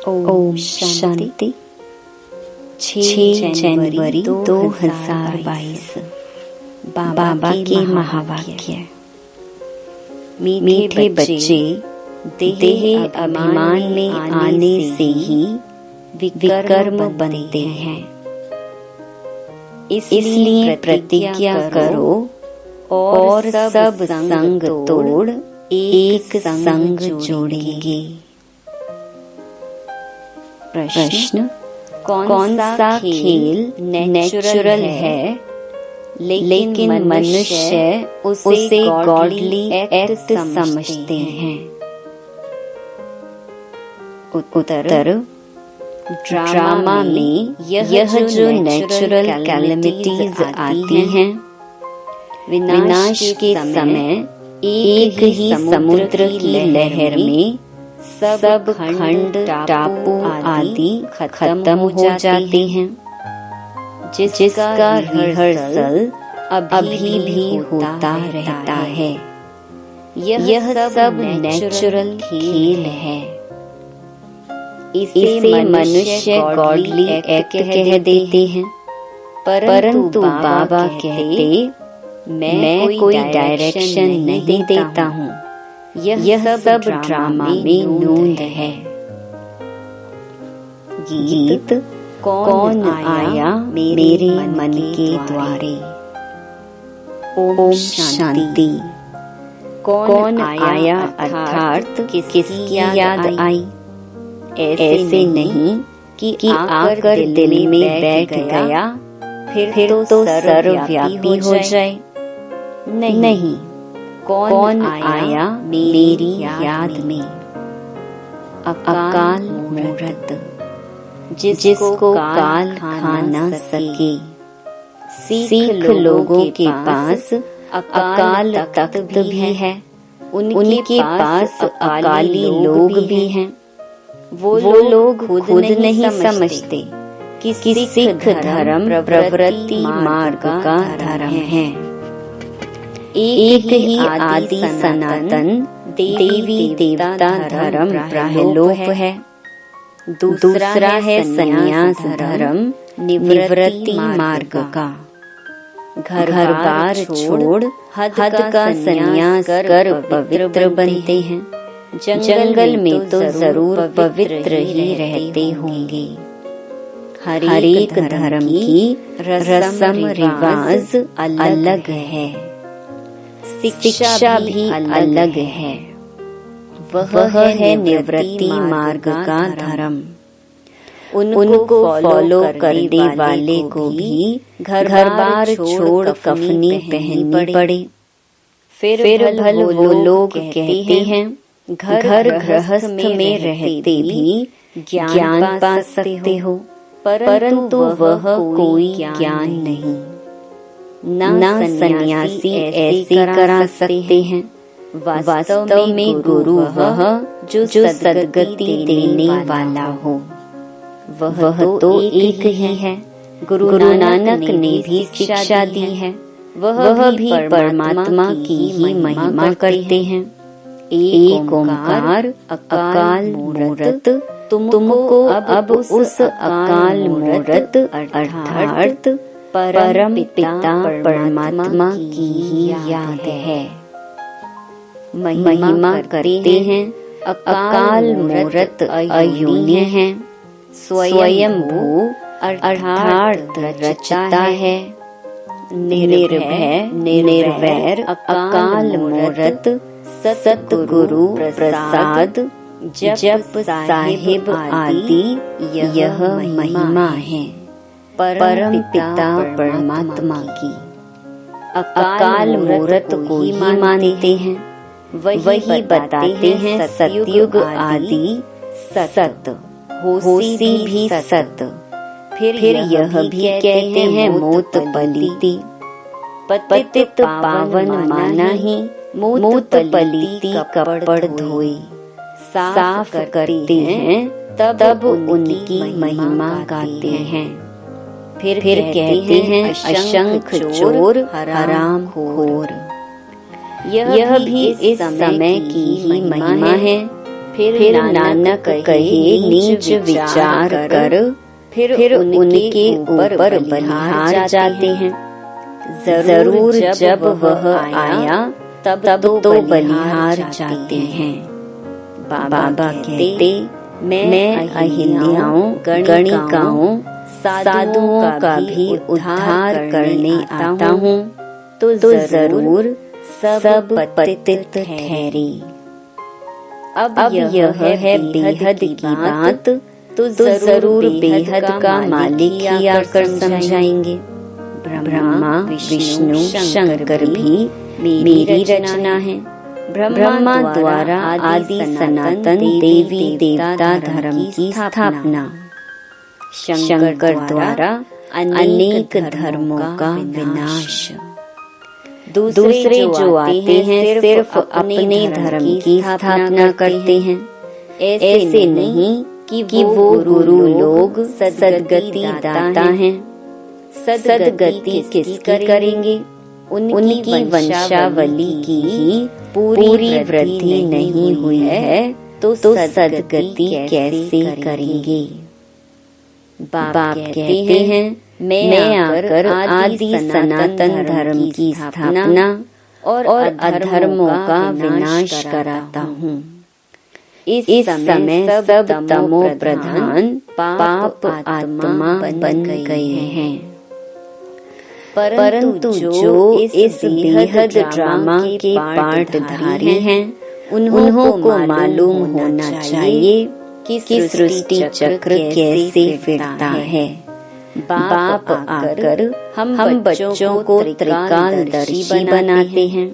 ओम शांति। 6 जनवरी 2022 बाबा के महावाक्य। मीठे बच्चे, देह अभिमान में आने से ही विकर्म बनते हैं, इसलिए प्रतिज्ञा करो और सब संग तोड़ एक संग जोड़ेंगे। प्रश्न: कौन सा खेल नेचुरल है लेकिन मनुष्य उसे गॉडली एक्ट समझते हैं? उत्तर: ड्रामा में यह जो नेचुरल कैलेमिटीज आती हैं, विनाश के समय एक ही समुद्र की लहर में सब खंड टापू आदि खत्म हो जाते हैं, जिसका रिहर्सल अभी भी होता रहता है। यह सब नेचुरल खेल है। इसे मनुष्य गॉडली एक्ट कह देते हैं, परंतु बाबा कहते, मैं कोई डायरेक्शन नहीं देता हूँ, यह सब ड्रामा में नूंद है। गीत: कौन आया मेरे मन के द्वारे। ओम शांति। कौन आया अर्थात किसकी याद आई? ऐसे नहीं कि आकर दिल में बैठ गया फिर तो सर्वव्यापी हो जाए। नहीं, कौन आया मेरी याद में? अकाल मूरत, जिसको काल खा न सके। सिख लोगों के पास अकाल तख्त भी है, उनके पास अकाली लोग भी हैं। वो लोग खुद नहीं समझते कि सिख धर्म प्रवृत्ति मार्ग का धर्म है। एक ही आदि सनातन देवी देवता धर्म प्रायलोप है, दूसरा है संन्यास धर्म निवृत्ति मार्ग का। घर बार छोड़ हद का संन्यास कर पवित्र बनते हैं। जंगल में तो जरूर पवित्र ही रहते होंगे। हर एक धर्म की रस्म रिवाज अलग है, शिक्षा भी अलग है। वह है निवृत्ति मार्ग का धर्म। उनको फॉलो करने वाले को भी घर बार छोड़ कफनी पहननी पड़े। फिर भल वो लोग कहते हैं, घर गृहस्थ में रहते भी ज्ञान पा सकते हो, परंतु वह कोई ज्ञान नहीं। ना सन्यासी ऐसे करा सकते हैं। वास्तव में गुरु वह जो सद्गति देने वाला हो, वह तो एक ही है। गुरु नानक ने भी शिक्षा दी है, वह भी परमात्मा की ही महिमा करते हैं। एक ओंकार अकाल मूरत, तुमको अब उस अकाल मूरत अर्थात परम पिता परमात्मा की ही याद है। महिमा करते हैं। अकाल मूरत अयोनि है, स्वयंभू अर्थात रचता है। निर्भय निर्वैर अकाल मूरत सतगुरु प्रसाद जप साहिब आदि यह महिमा है परम पिता परमात्मा की। अकाल मूरत को ही मानते हैं, वही बताते हैं सतयुग आदि सत, होसी भी सत। फिर यह भी कहते हैं मोत पलीति, पतित पावन माना ही मोत पलीति कपड़ धोई। साफ करते हैं तब उनकी महिमा गाते हैं। फिर कहते हैं अशंख चोर हराम खोर। यह भी इस समय की ही महिमा है। फिर नानक कहे नीच विचार कर, फिर उनके ऊपर बलिहार जाते हैं। जरूर जब वह आया तब तो बलिहार जाते हैं। बाबा कहते, मैं अहिल्याओं, गणिकाओं, साधुओं का भी उद्धार करने आता हूँ, तो जरूर सब पतित ठहरे। अब यह है बेहद की बात, तो जरूर बेहद का मालिक ही आकर समझाएंगे। ब्रह्मा विष्णु शंकर भी मेरी रचना है। ब्रह्मा द्वारा आदि सनातन देवी देवता धर्म की स्थापना, शंकर द्वारा अनेक धर्मों का विनाश। दूसरे जो आते हैं सिर्फ अपने धर्म की स्थापना करते हैं। ऐसे नहीं कि वो गुरु लोग सद्गति दाता हैं। सद्गति किसकी करेंगे? उनकी वंशावली की ही पूरी वृद्धि नहीं हुई है, तो सद्गति कैसे करेंगे? बाप कहते हैं, मैं आकर आदि सनातन धर्म की स्थापना और अधर्मों का विनाश कराता हूँ। इस समय सब तमो प्रधान पाप आत्मा बन गए हैं। परंतु जो इस बेहद ड्रामा के पार्टधारी हैं, उन्हों को मालूम होना चाहिए कि सृष्टि चक्र कैसे फिरता है। बाप आकर हम बच्चों को त्रिकालदर्शी बनाते हैं।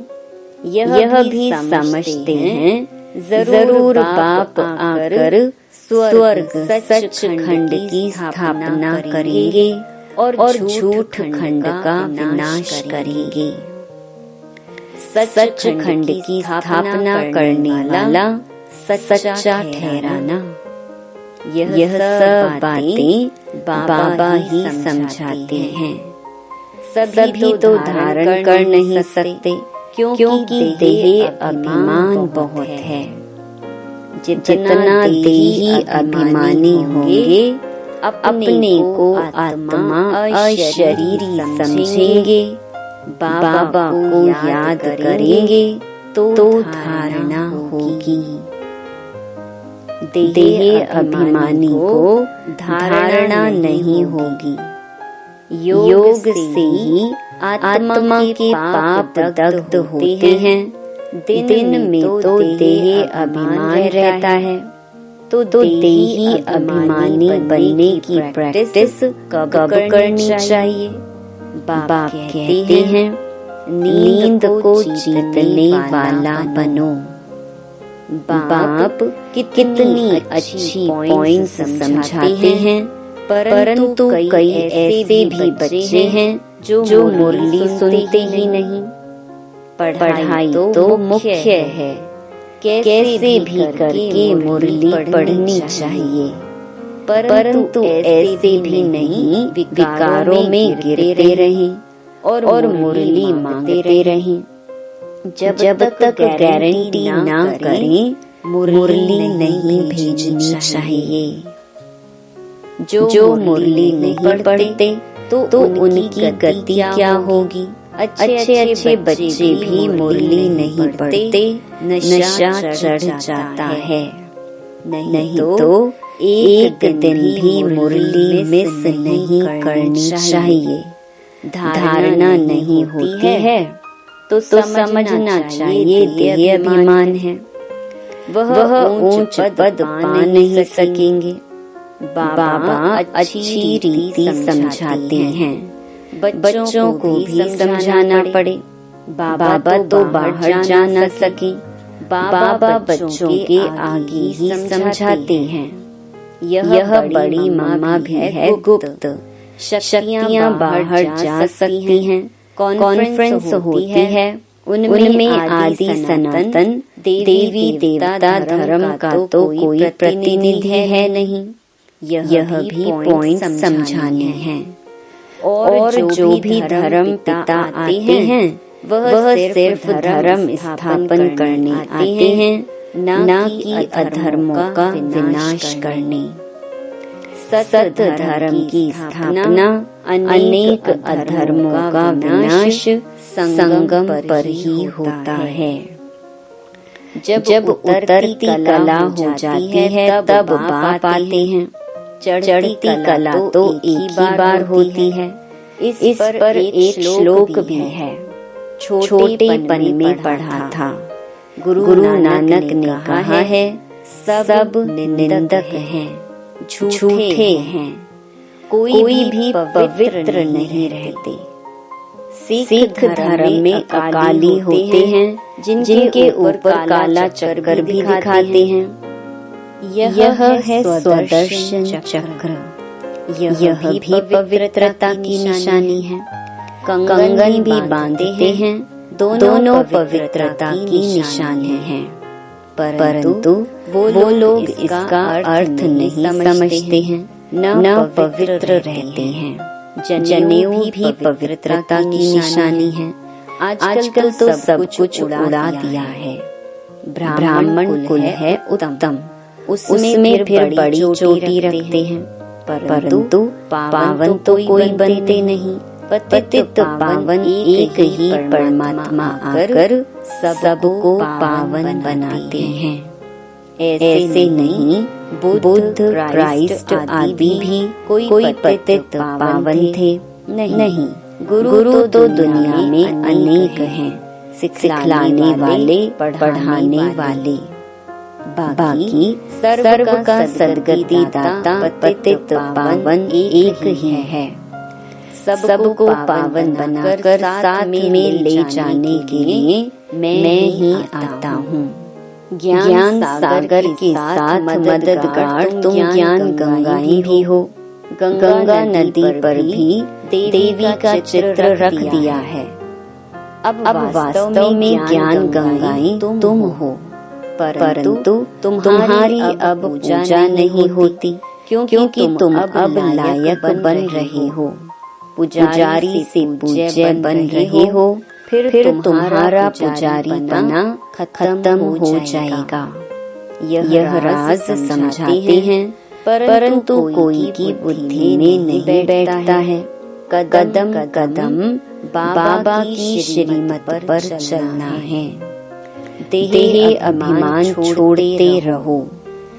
यह भी समझते हैं जरूर बाप आकर स्वर्ग सचखंड की स्थापना करेंगे और झूठ खंड का विनाश करेंगे। सचखंड की स्थापना करने वाला सच्चा ठहराना, यह सब बातें बाबा ही समझाते हैं। सभी तो धारण कर नहीं सकते, क्योंकि देह अभिमान बहुत है। जितना देही अभिमानी होंगे, अपने को आत्मा अशरीरी समझेंगे, बाबा को याद करेंगे, तो धारणा होगी। देह अभिमानी को धारणा नहीं होगी। योग से ही आत्मा के पाप दग्ध होते हैं। दिन में तो देह अभिमान रहता है, तो देही अभिमानी बनने की प्रैक्टिस कब करनी चाहिए? बाप कहते हैं, नींद को जीतने वाला बनो। बाप कितनी अच्छी पॉइंट्स समझाते हैं, परंतु कई ऐसे भी बच्चे हैं जो मुरली सुनते ही नहीं। पढ़ाई तो मुख्य है, कैसे भी करके मुरली पढ़नी चाहिए, परंतु ऐसे भी नहीं विकारों में गिरते रहें और मुरली मांगते रहें। जब तक गारंटी ना करें, मुरली नहीं भेजनी चाहिए। जो मुरली नहीं पढ़ते, तो उनकी गति क्या होगी? अच्छे बच्चे भी मुरली नहीं पढ़ते, नशा चढ़ जाता है। नहीं तो एक दिन भी मुरली मिस नहीं करनी चाहिए। धारणा नहीं होती है, तो समझना चाहिए देह अभिमान है। वह ऊंच पद पा नहीं सकेंगे। बाबा अच्छी रीति समझाते हैं, बच्चों को भी समझाना पड़े। बाबा तो बाहर जा न सके, बाबा बच्चों के आगे ही समझाते हैं। यह बड़ी मम्मा भी है गुप्त, शक्तियाँ बाहर जा सकती हैं। कॉन्फ्रेंस होती है, उनमें आदि सनातन देवी देवता धर्म का तो कोई प्रतिनिधि है नहीं। यह भी पॉइंट समझाने हैं। और जो भी धर्म पिता आते हैं, वह सिर्फ धर्म स्थापन करने आते हैं, न कि अधर्मों का विनाश करने। सत धर्म की स्थापना अनेक अधर्मों का विनाश संगम पर ही होता है। जब उतरती कला हो जाती है तब बाप आते हैं। चढ़ती कला तो एक ही बार होती है। इस पर एक श्लोक भी है। छोटेपन में पढ़ा था। गुरु नानक ने कहा है, सब निंदक हैं, झूठे हैं, कोई भी पवित्र नहीं रहते। सिख धर्म में अकाली होते हैं जिनके ऊपर काला चक्कर भी दिखाते हैं। यह है स्वदर्शन चक्र। यह भी पवित्रता की निशानी है। कंगन भी बांधते हैं, दोनों पवित्रता की निशानी हैं। परंतु वो लोग इसका अर्थ नहीं समझते हैं, न पवित्र रहते हैं। जनेऊ भी पवित्रता की निशानी है। आजकल तो सब कुछ उड़ा दिया है। ब्राह्मण कुल है उत्तम, उसमें फिर बड़ी चोटी रखते हैं। परंतु पावन तो कोई बनते नहीं। पतित पावन एक ही परमात्मा आकर सबको पावन बनाते हैं। ऐसे नहीं, बुद्ध, क्राइस्ट आदि भी कोई पतित पावन थे नहीं। गुरु तो दुनिया में अनेक हैं, सिखलाने वाले, पढ़ाने वाले। बाकी सर्व का सद्गति दाता पतित पावन एक ही है। सबको पावन बनाकर साथ में ले जाने के लिए मैं ही आता हूँ। ज्ञान सागर के साथ मददगार तुम ज्ञान गंगाएं भी हो। गंगा नदी पर भी देवी का चित्र रख दिया है। अब वास्तव में ज्ञान गंगाएं तुम हो, परंतु तुम्हारी अब पूजा नहीं होती, क्योंकि तुम अब लायक बन रहे हो। पुजारी से पूज्य बन रहे हो, फिर तुम्हारा पुजारी बना खत्म हो जाएगा। यह राज समझाते हैं, परंतु कोई की बुद्धि में नहीं बैठता है। कदम कदम बाबा की श्रीमत पर चलना है। देह अभिमान छोड़ते रहो।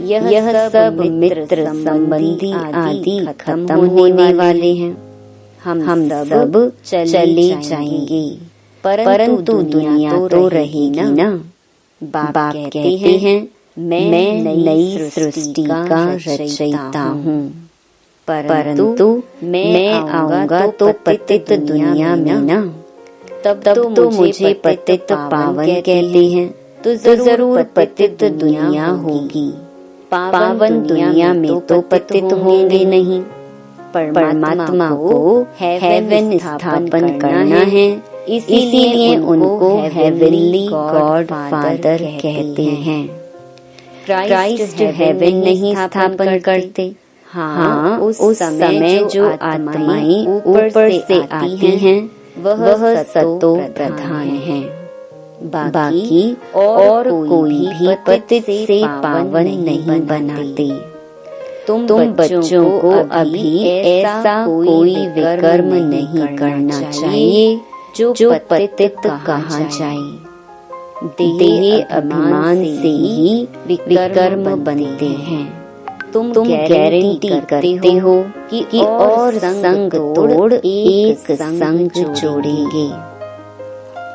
यह सब मित्र संबंधी आदि खत्म होने वाले हैं। हम सब चले जाएंगे, परंतु दुनिया तो रहेगी ना। बाप कहते हैं, मैं नई सृष्टि का रचयिता हूँ, परंतु मैं आऊंगा तो पतित दुनिया में ना। तब तो मुझे पतित पावन कहते हैं, तो जरूर पतित दुनिया होगी। पावन दुनिया में तो पतित होंगे नहीं। परमात्मा को हेवन स्थापन करना है, इसीलिए उनको हेवनली गॉड फादर कहते हैं। क्राइस्ट हेवन नहीं स्थापन करते। हाँ, उस समय जो आत्माएं ऊपर से आती हैं, वह सतो प्रधान है। बाकी और कोई भी पतित से पावन नहीं बनाते। तुम बच्चों को अभी ऐसा कोई विकर्म नहीं करना चाहिए जो पतित कहा जाए। देह अभिमान से ही विकर्म बनते हैं। तुम गारंटी करते हो कि और संग तोड़ एक संग जोड़ेंगे।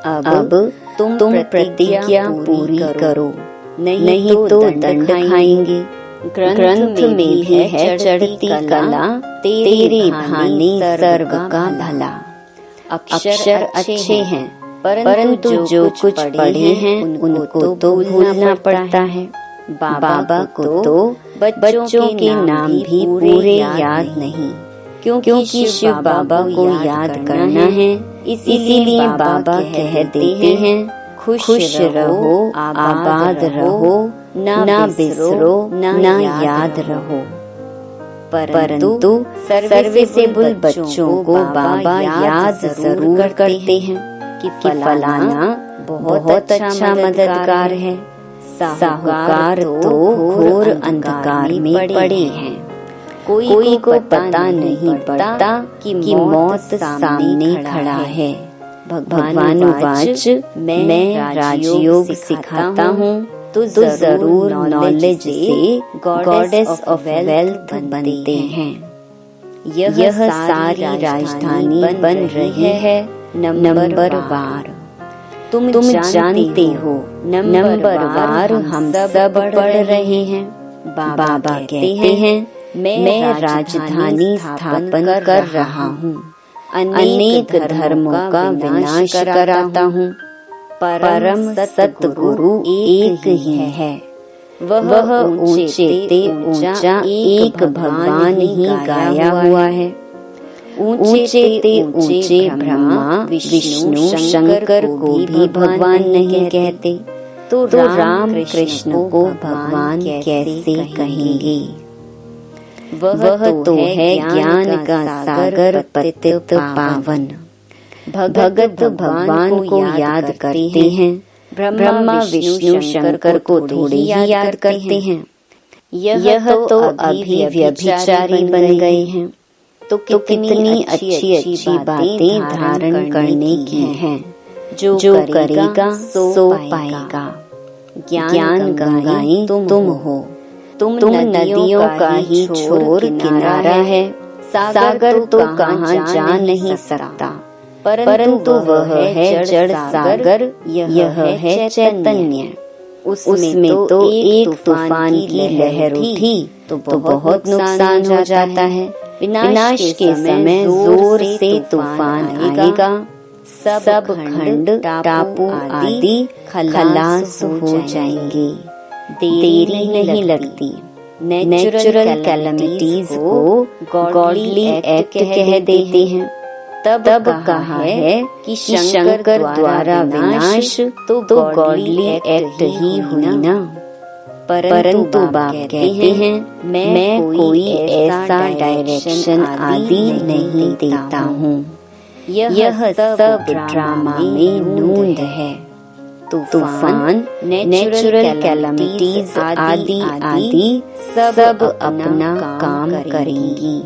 अब तुम प्रतिज्ञा पूरी करो, नहीं तो दंड खाएंगे। ग्रंथ में भी है चढ़ती कला, तेरे भाने सर्व का भला। अक्षर अच्छे हैं, परंतु जो कुछ पढ़े हैं उनको तो भूलना पड़ता है। बाबा को तो बच्चों के नाम भी पूरे याद नहीं, क्योंकि शिव बाबा को याद करना है। इसीलिए बाबा कह देते हैं, खुश रहो, आबाद रहो, ना बिसरो, ना याद रहो। परंतु सर्विसेबल बच्चों को बाबा याद जरूर करते हैं कि फलाना बहुत अच्छा मददगार है, साहूकार तो घोर अंधकार में पड़े हैं। कोई को पता नहीं पड़ता कि मौत सामने खड़ा है। भगवानुवाच मैं राजयोग सिखाता हूँ तो जरूर नॉलेज से गॉडेस ऑफ वेल्थ बनते हैं। यह सारी राजधानी बन रही है नंबर वार। तुम जानते हो नंबर वार हम सब बढ़ रहे हैं। बाबा कहते हैं मैं राजधानी स्थापन कर रहा हूँ, अनेक धर्मों का विनाश कराता हूँ। परम सतगुरु एक ही है, वह ऊंचे ते ऊंचा एक भगवान ही गाया हुआ है। ऊंचे ते ऊंचे ब्रह्मा विष्णु शंकर को भी भगवान नहीं कहते, तो राम कृष्ण को भगवान कैसे कहेंगे। वह तो है ज्ञान का सागर पतित पावन। भगत भगवान को याद करते हैं, ब्रह्मा विष्णु शंकर को थोड़ी ही याद करते हैं। यह तो अभी व्यभिचारी बन गए हैं, तो कितनी अच्छी अच्छी बातें धारण करने की हैं। जो करेगा सो पाएगा। ज्ञान गंगाएं तुम हो, तुम नदियों का ही छोर किनारा है। सागर तो कहाँ जा नहीं सकता, परंतु वह है जड़ सागर, यह है चैतन्य। उसमें तो एक तूफान की लहर उठी तो बहुत नुकसान हो जाता है। विनाश के समय जोर से तूफान आएगा, सब खंड टापू आदि खलास हो जाएंगे। देरी नहीं लगती। नेचुरल कैलेमिटीज को गॉडली एक्ट कह देते हैं। तब कहा है कि शंकर द्वारा विनाश तो गॉडली एक्ट ही हुई ना। परंतु बाप कहते हैं मैं कोई ऐसा डायरेक्शन आदि नहीं देता हूँ। यह सब ड्रामा में नूंद है। तूफान, नेचुरल कैलेमिटीज आदि आदि सब अपना काम करेंगी।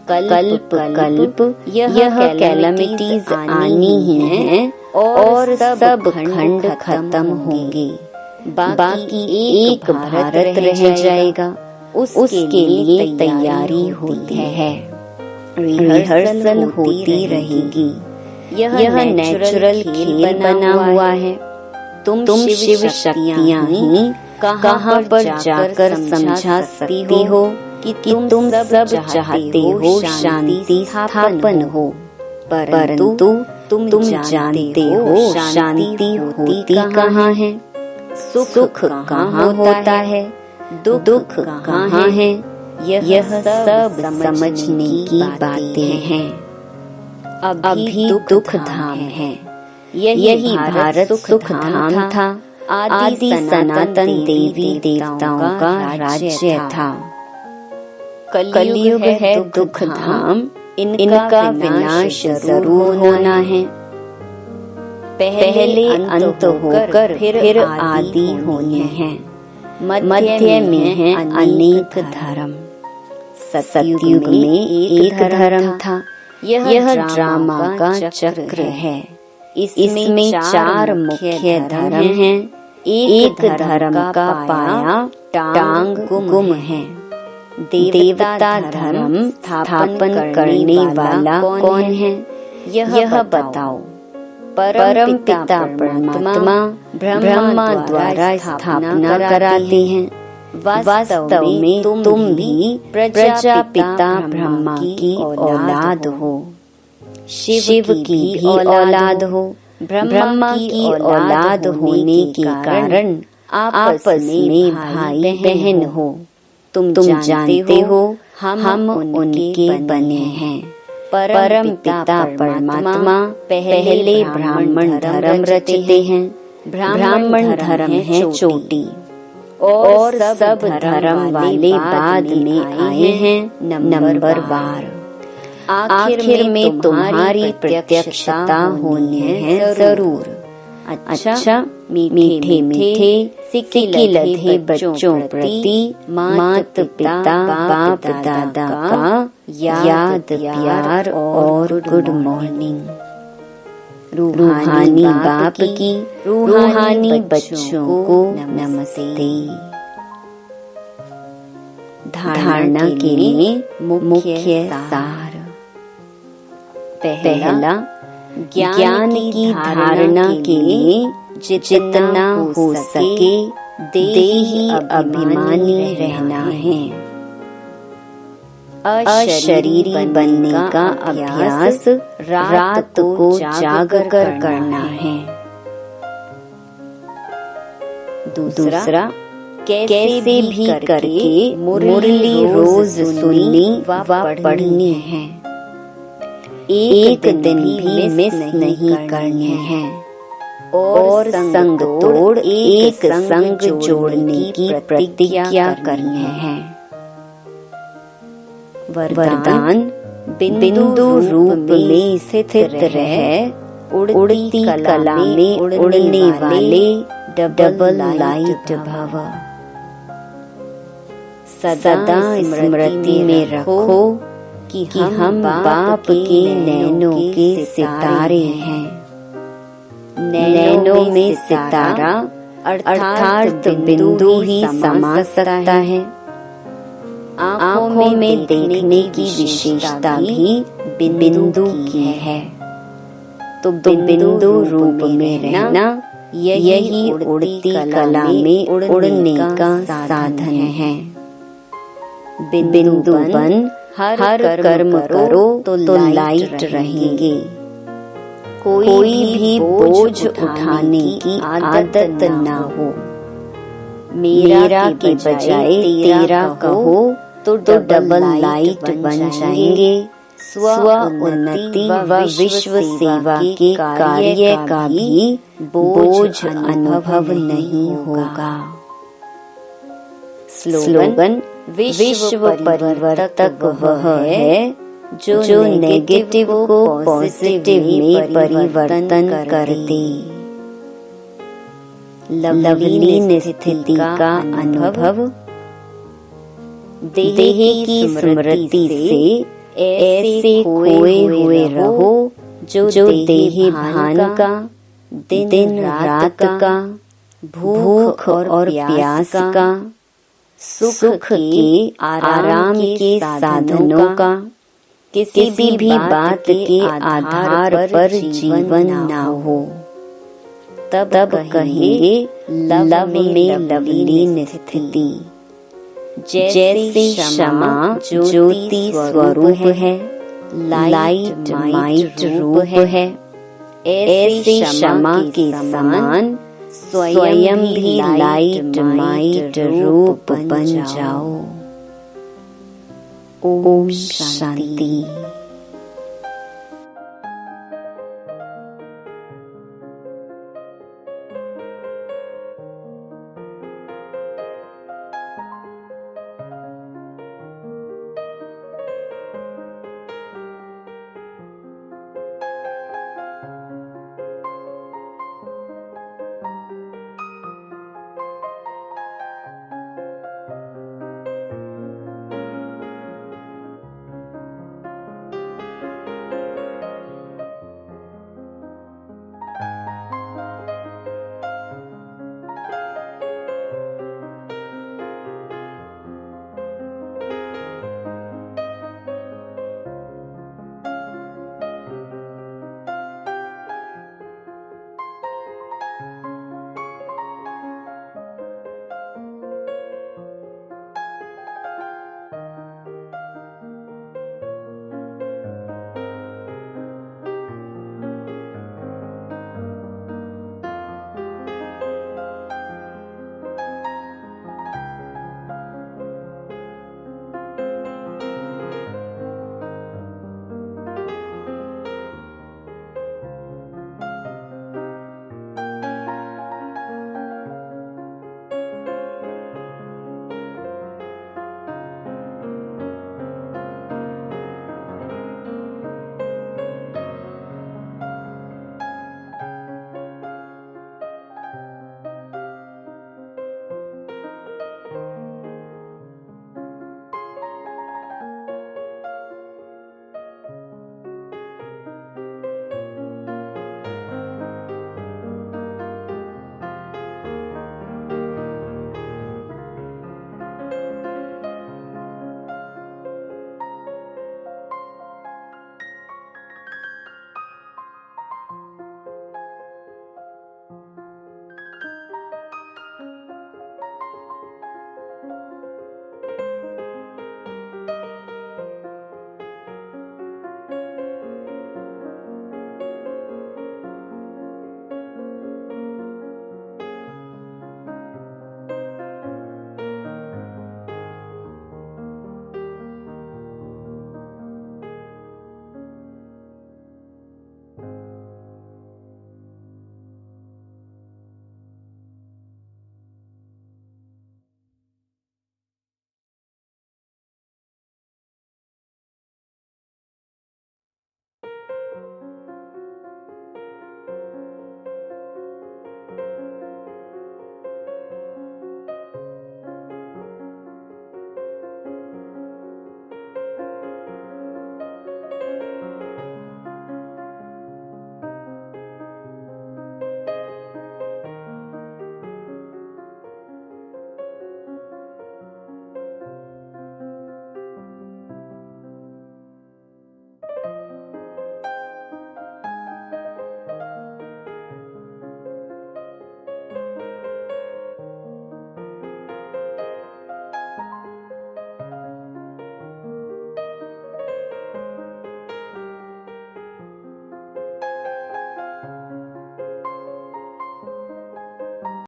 कल्प कल्प यह कैलेमिटीज आनी ही है और सब खंड खत्म होंगे। बाकी एक भारत रह जाएगा, उसके लिए तैयारी होती है, रिहर्सल होती रहेगी। यह नेचुरल खेल बना हुआ है। तुम शिव शक्तियाँ ही कहाँ पर जाकर समझा सकती हो कि तुम सब चाहते हो शांति स्थापन हो, परंतु तुम जानते हो शांति होती कहाँ है, सुख कहाँ होता है, दुख कहाँ है। यह सब समझने की बातें हैं। अभी दुख धाम है। यही भारत सुख धाम था। आदि सनातन देवी देवताओं का राज्य था। कलयुग है दुख धाम, इनका विनाश जरूर होना है। पहले अंत होकर फिर आदि होने हैं। मध्य में है अनेक धर्म। सतयुग में एक धर्म था। यह ड्रामा का चक्र है। इसमें 4 मुख्य धर्म हैं। एक धर्म का पाया टांग गुम है। देवता धर्म स्थापन करने वाला कौन है, यह बताओ। परम पिता परमात्मा ब्रह्मा द्वारा स्थापना कराते हैं। वास्तव में तुम भी प्रजापिता ब्रह्मा की औलाद हो, शिव की भी औलाद हो। ब्रह्मा की औलाद होने के कारण आपस में भाई बहन हो। तुम जानते हो हम उनके बने हैं। परम पिता परमात्मा पहले ब्राह्मण धर्म रचते हैं। ब्राह्मण धर्म है चोटी, और सब धर्म वाले बाद में आए हैं नंबर वार। आखिर में तुम्हारी प्रत्यक्षता होनी है जरूर। अच्छा, मीठे मीठे सिक्के लधे बच्चों प्रति मात पिता बाप दादा का याद प्यार और गुड मॉर्निंग। रूहानी बाप की रूहानी बच्चों को नमस्ते। धारणा के लिए मुख्य सार। पहला, ज्ञान की धारणा के लिए जितना हो सके देही अभिमानी रहना है। अशरीरी बनने का अभ्यास रात को जाग कर करना है। दूसरा, कैसे भी करके मुरली रोज सुननी व पढ़नी है। एक दिन भी मिस नहीं करनी है और संग तोड़ एक संग जोड़ने की प्रतिज्ञा करनी है। वरदान, बिंदु रूप में स्थित रह उड़ती कला में उड़ने वाले डबल लाइट भव। सदा स्मृति में रखो कि हम बाप के नैनों के सितारे हैं। नैनों में सितारा अर्थात बिंदु ही समा सकता है। आँखों में देखने की विशेषता भी बिंदु की है। तो बिंदु रूप में रहना यही उड़ती कला में उड़ने का साधन है। बिंदु बन हर कर्म करो तो लाइट रहेंगे। कोई भी बोझ उठाने की आदत ना हो। मेरा के बजाय तेरा कहो तो डबल लाइट बन जाएंगे। स्व उन्नति व विश्व सेवा के कार्य का भी बोझ अनुभव नहीं होगा। स्लोगन, विश्व परिवर्तक वह है जो नेगेटिव को पॉजिटिव में परिवर्तन कर दे। लवलीन स्थिति का अनुभव। देह की स्मृति से ऐसे खोए हुए रहो जो देही भान का, दिन रात का, भूख और प्यास का, सुख के आराम के साधनों का, किसी भी बात के आधार पर जीवन ना हो। तब कहेंगे लव में लवलीन स्थिति। जैसे क्षमा ज्योति स्वरूप है, लाइट माइट रूप है, ऐसे क्षमा के समान स्वयं भी लाइट माइट रूप बन जाओ। ओम शांति।